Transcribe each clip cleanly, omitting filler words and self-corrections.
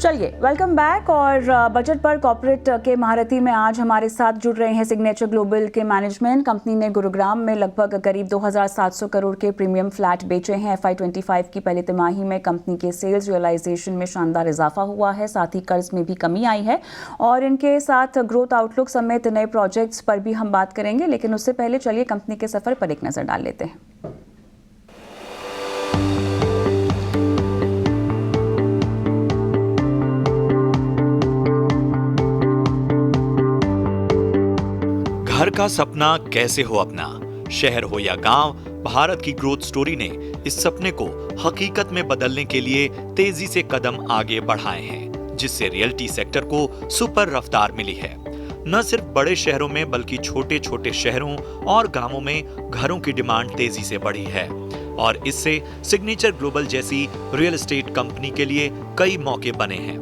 चलिए welcome back. और budget पर कॉर्पोरेट के महारथी में आज हमारे साथ जुड़ रहे हैं सिग्नेचर ग्लोबल के मैनेजमेंट। कंपनी ने गुरुग्राम में लगभग करीब 2,700 करोड़ के प्रीमियम फ्लैट बेचे हैं। FY25 की पहली तिमाही में कंपनी के सेल्स रियलाइजेशन में शानदार इजाफा हुआ है, साथ ही कर्ज में भी कमी आई है और इनके साथ ग्रोथ आउटलुक समेत नए प्रोजेक्ट्स पर भी हम बात करेंगे। लेकिन उससे पहले चलिए कंपनी के सफर पर एक नजर डाल लेते हैं। घर का सपना कैसे हो अपना, शहर हो या गांव, भारत की ग्रोथ स्टोरी ने इस सपने को हकीकत में बदलने के लिए तेजी से कदम आगे बढ़ाए हैं, जिससे रियल्टी सेक्टर को सुपर रफ्तार मिली है। न सिर्फ बड़े शहरों में बल्कि छोटे छोटे शहरों और गांवों में घरों की डिमांड तेजी से बढ़ी है और इससे सिग्नेचर ग्लोबल जैसी रियल एस्टेट कंपनी के लिए कई मौके बने हैं।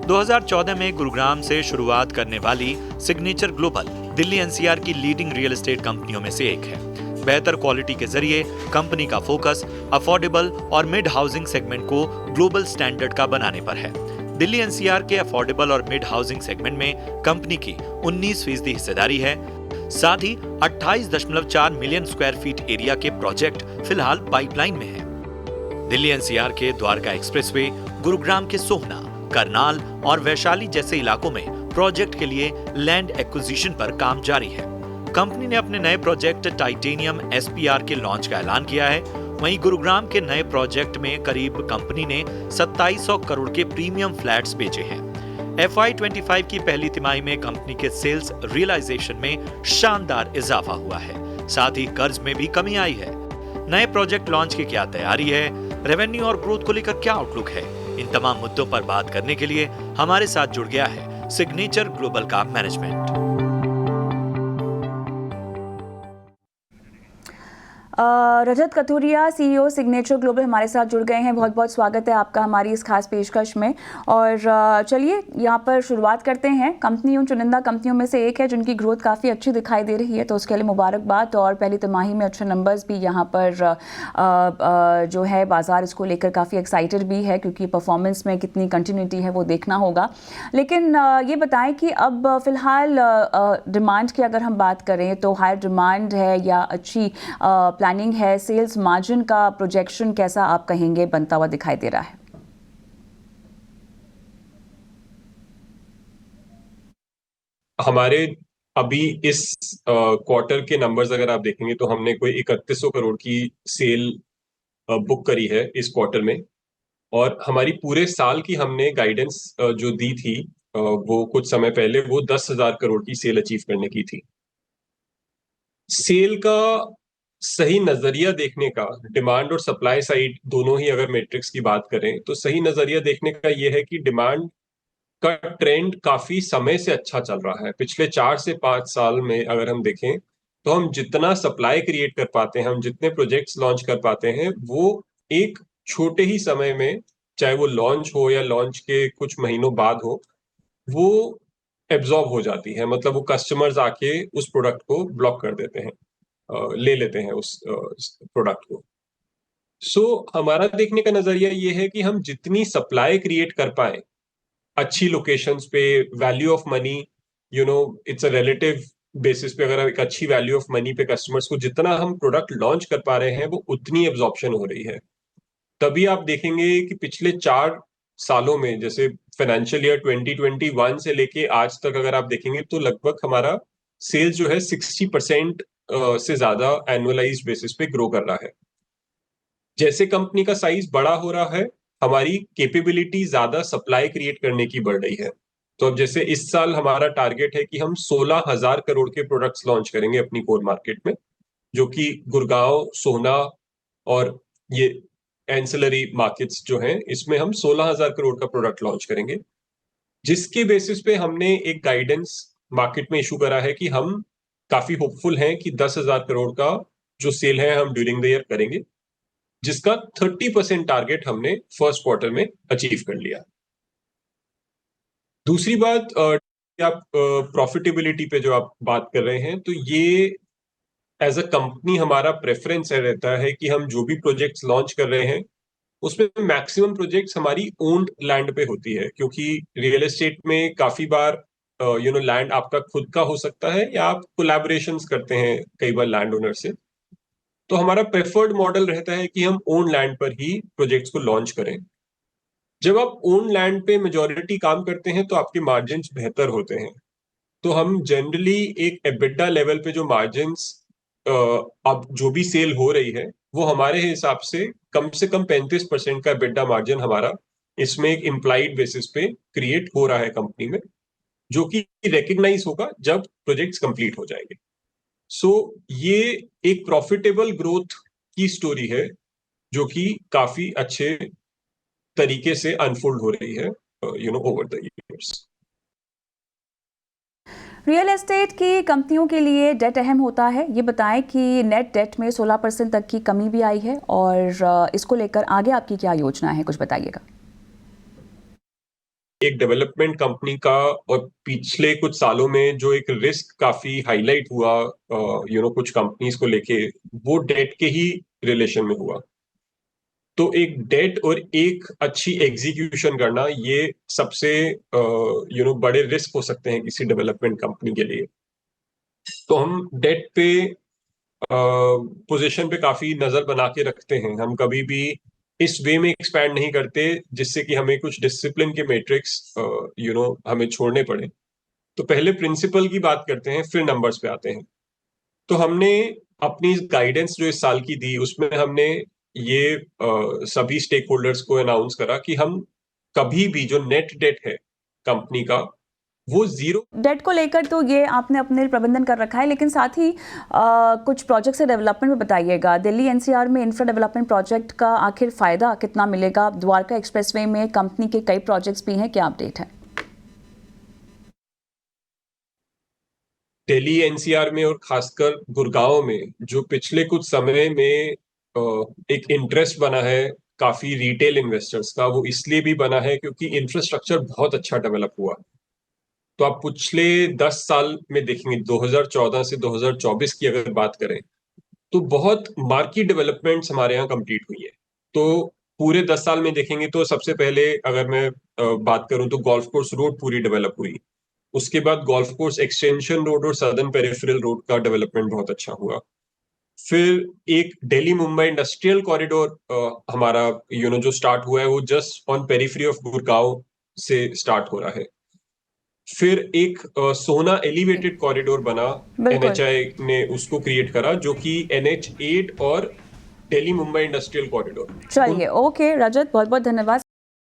2014 में गुरुग्राम से शुरुआत करने वाली सिग्नेचर ग्लोबल दिल्ली एनसीआर की लीडिंग रियल एस्टेट कंपनियों में से एक है। बेहतर क्वालिटी के जरिए कंपनी का फोकस अफोर्डेबल और मिड हाउसिंग सेगमेंट को ग्लोबल स्टैंडर्ड का बनाने पर है। दिल्ली एनसीआर के अफोर्डेबल और मिड हाउसिंग सेगमेंट में कंपनी की 19% हिस्सेदारी है। साथ ही 28.4 मिलियन स्क्वायर फीट एरिया के प्रोजेक्ट फिलहाल पाइपलाइन में है। दिल्ली एनसीआर के द्वारका एक्सप्रेसवे, गुरुग्राम के सोहना, करनाल और वैशाली जैसे इलाकों में प्रोजेक्ट के लिए लैंड एक्विजिशन पर काम जारी है। कंपनी ने अपने नए प्रोजेक्ट टाइटेनियम एसपीआर के लॉन्च का ऐलान किया है। वहीं गुरुग्राम के नए प्रोजेक्ट में करीब कंपनी ने 2700 करोड़ के प्रीमियम फ्लैट्स बेचे हैं। FY25 की पहली तिमाही में कंपनी के सेल्स रियलाइजेशन में शानदार इजाफा हुआ है, साथ ही कर्ज में भी कमी आई है। नए प्रोजेक्ट लॉन्च की क्या तैयारी है, रेवेन्यू और ग्रोथ को लेकर क्या आउटलुक है, इन तमाम मुद्दों पर बात करने के लिए हमारे साथ जुड़ गया है सिग्नेचर ग्लोबल का मैनेजमेंट। रजत कथुरिया, सीईओ सिग्नेचर ग्लोबल हमारे साथ जुड़ गए हैं। बहुत बहुत स्वागत है आपका हमारी इस खास पेशकश में। और चलिए यहाँ पर शुरुआत करते हैं। कंपनी उन चुनिंदा कंपनियों में से एक है जिनकी ग्रोथ काफ़ी अच्छी दिखाई दे रही है, तो उसके लिए मुबारकबाद। और पहली तिमाही में अच्छे नंबर्स भी यहाँ पर जो है बाजार इसको लेकर काफ़ी एक्साइटेड भी है, क्योंकि परफॉर्मेंस में कितनी कंटिन्यूटी है वो देखना होगा। लेकिन ये बताएं कि अब फिलहाल डिमांड की अगर हम बात करें तो हायर डिमांड है या अच्छी प्लानिंग है, सेल्स मार्जिन का प्रोजेक्शन कैसा आप कहेंगे बनता हुआ दिखाई दे रहा है? हमारे अभी इस क्वार्टर के नंबर्स अगर आप देखेंगे तो हमने कोई 3100 करोड़ की सेल बुक करी है इस क्वार्टर में। और हमारी पूरे साल की हमने गाइडेंस जो दी थी वो कुछ समय पहले वो 10,000 करोड़ की सेल अचीव करने की थी। सेल का सही नजरिया देखने का, डिमांड और सप्लाई साइड दोनों ही अगर मैट्रिक्स की बात करें तो सही नजरिया देखने का यह है कि डिमांड का ट्रेंड काफी समय से अच्छा चल रहा है। पिछले 4 से 5 साल में अगर हम देखें तो हम जितना सप्लाई क्रिएट कर पाते हैं, हम जितने प्रोजेक्ट्स लॉन्च कर पाते हैं, वो एक छोटे ही समय में, चाहे वो लॉन्च हो या लॉन्च के कुछ महीनों बाद हो, वो एब्जॉर्ब हो जाती है। मतलब वो कस्टमर्स आके उस प्रोडक्ट को ब्लॉक कर देते हैं, ले लेते हैं उस प्रोडक्ट को। हमारा देखने का नजरिया ये है कि हम जितनी सप्लाई क्रिएट कर पाए अच्छी लोकेशंस पे, value of money, it's a relative basis पे, अगर एक अच्छी वैल्यू ऑफ मनी पे कस्टमर्स को जितना हम प्रोडक्ट लॉन्च कर पा रहे हैं वो उतनी एब्जॉर्प्शन हो रही है। तभी आप देखेंगे कि पिछले 4 सालों में, जैसे फाइनेंशियल ईयर 2021 से लेके आज तक अगर आप देखेंगे तो लगभग हमारा सेल्स जो है 60% से ज्यादा एनुअलाइज बेसिस पे ग्रो कर रहा है। जैसे कंपनी का साइज बड़ा हो रहा है, हमारी कैपेबिलिटी ज्यादा सप्लाई क्रिएट करने की बढ़ रही है। तो अब जैसे इस साल हमारा टारगेट है कि हम 16,000 करोड़ के प्रोडक्ट्स लॉन्च करेंगे अपनी कोर मार्केट में, जो कि गुड़गांव, सोहना और ये एंसिलरी मार्केट्स जो हैं, इसमें हम 16,000 करोड़ का प्रोडक्ट लॉन्च करेंगे। जिसके बेसिस पे हमने एक गाइडेंस मार्केट में इशू करा है कि हम काफी होपफुल हैं कि 10,000 करोड़ का जो सेल है हम ड्यूरिंग द ईयर करेंगे, जिसका 30% टारगेट हमने फर्स्ट क्वार्टर में अचीव कर लिया। दूसरी बात, आप प्रॉफिटेबिलिटी पे जो आप बात कर रहे हैं, तो ये एज अ कंपनी हमारा प्रेफरेंस रहता है कि हम जो भी प्रोजेक्ट्स लॉन्च कर रहे हैं उसमें मैक्सिमम प्रोजेक्ट्स हमारी ओन्ड लैंड पे होती है, क्योंकि रियल एस्टेट में काफी बार लैंड आपका खुद का हो सकता है या आप कोलैबोरेशंस करते हैं कई बार लैंड ओनर से। तो हमारा प्रेफर्ड मॉडल रहता है कि हम ओन लैंड पर ही प्रोजेक्ट्स को लॉन्च करें। जब आप ओन लैंड पे मेजॉरिटी काम करते हैं तो आपके मार्जिन्स बेहतर होते हैं। तो हम जनरली एक एबिटा लेवल पे जो मार्जिन्स अब जो भी सेल हो रही है वो हमारे हिसाब से कम 35% का एबिटा मार्जिन हमारा इसमें एक इम्प्लाइड बेसिस पे क्रिएट हो रहा है कंपनी में, जो कि रिकग्नाइज होगा जब प्रोजेक्ट्स कंप्लीट हो जाएंगे। सो ये एक प्रॉफिटेबल ग्रोथ की स्टोरी है जो कि काफी अच्छे तरीके से अनफोल्ड हो रही है over the years. Real estate की कंपनियों के लिए डेट अहम होता है। ये बताएं कि नेट डेट में 16% तक की कमी भी आई है और इसको लेकर आगे आपकी क्या योजना है, कुछ बताइएगा। एक डेवलपमेंट कंपनी का और पिछले कुछ सालों में जो एक रिस्क काफी हाईलाइट हुआ कुछ कंपनीज को लेके, वो डेट के ही रिलेशन में हुआ। तो एक डेट और एक अच्छी एग्जीक्यूशन करना, ये सबसे बड़े रिस्क हो सकते हैं किसी डेवलपमेंट कंपनी के लिए। तो हम डेट पे पोजीशन पे काफी नजर बना के रखते हैं। हम कभी भी इस वे में एक्सपैंड नहीं करते जिससे कि हमें कुछ डिसिप्लिन के मैट्रिक्स हमें छोड़ने पड़े। तो पहले प्रिंसिपल की बात करते हैं, फिर नंबर्स पे आते हैं। तो हमने अपनी गाइडेंस जो इस साल की दी, उसमें हमने ये सभी स्टेक होल्डर्स को अनाउंस करा कि हम कभी भी जो नेट डेट है कंपनी का वो जीरो। डेट को लेकर तो ये आपने अपने प्रबंधन कर रखा है, लेकिन साथ ही कुछ प्रोजेक्ट से डेवलपमेंट में बताइएगा। दिल्ली एनसीआर में इंफ्रा डेवलपमेंट प्रोजेक्ट का आखिर फायदा कितना मिलेगा? द्वारका एक्सप्रेसवे में कंपनी के कई प्रोजेक्ट्स भी हैं, क्या अपडेट है? दिल्ली एनसीआर में और खासकर गुड़गांव में जो पिछले कुछ समय में एक इंटरेस्ट बना है काफी रिटेल इन्वेस्टर्स का, वो इसलिए भी बना है क्योंकि इंफ्रास्ट्रक्चर बहुत अच्छा डेवलप हुआ। तो आप पिछले 10 साल में देखेंगे, 2014 से 2024 की अगर बात करें तो बहुत मार्केट डेवलपमेंट्स हमारे यहाँ कंप्लीट हुई है। तो पूरे 10 साल में देखेंगे तो सबसे पहले अगर मैं बात करूं तो गोल्फ कोर्स रोड पूरी डेवलप हुई। उसके बाद गोल्फ कोर्स एक्सटेंशन रोड और सदर्न पेरिफेरल रोड का डेवलपमेंट बहुत अच्छा हुआ। फिर एक दिल्ली मुंबई इंडस्ट्रियल कॉरिडोर हमारा जो स्टार्ट हुआ है, वो just on periphery of Gurgaon से स्टार्ट हो रहा है। फिर एक सोना एलिवेटेड कॉरिडोर बना, एनएचआई ने उसको क्रिएट करा, जो कि NH8 और दिल्ली मुंबई इंडस्ट्रियल कॉरिडोर। चलिए, ओके रजत, बहुत बहुत धन्यवाद।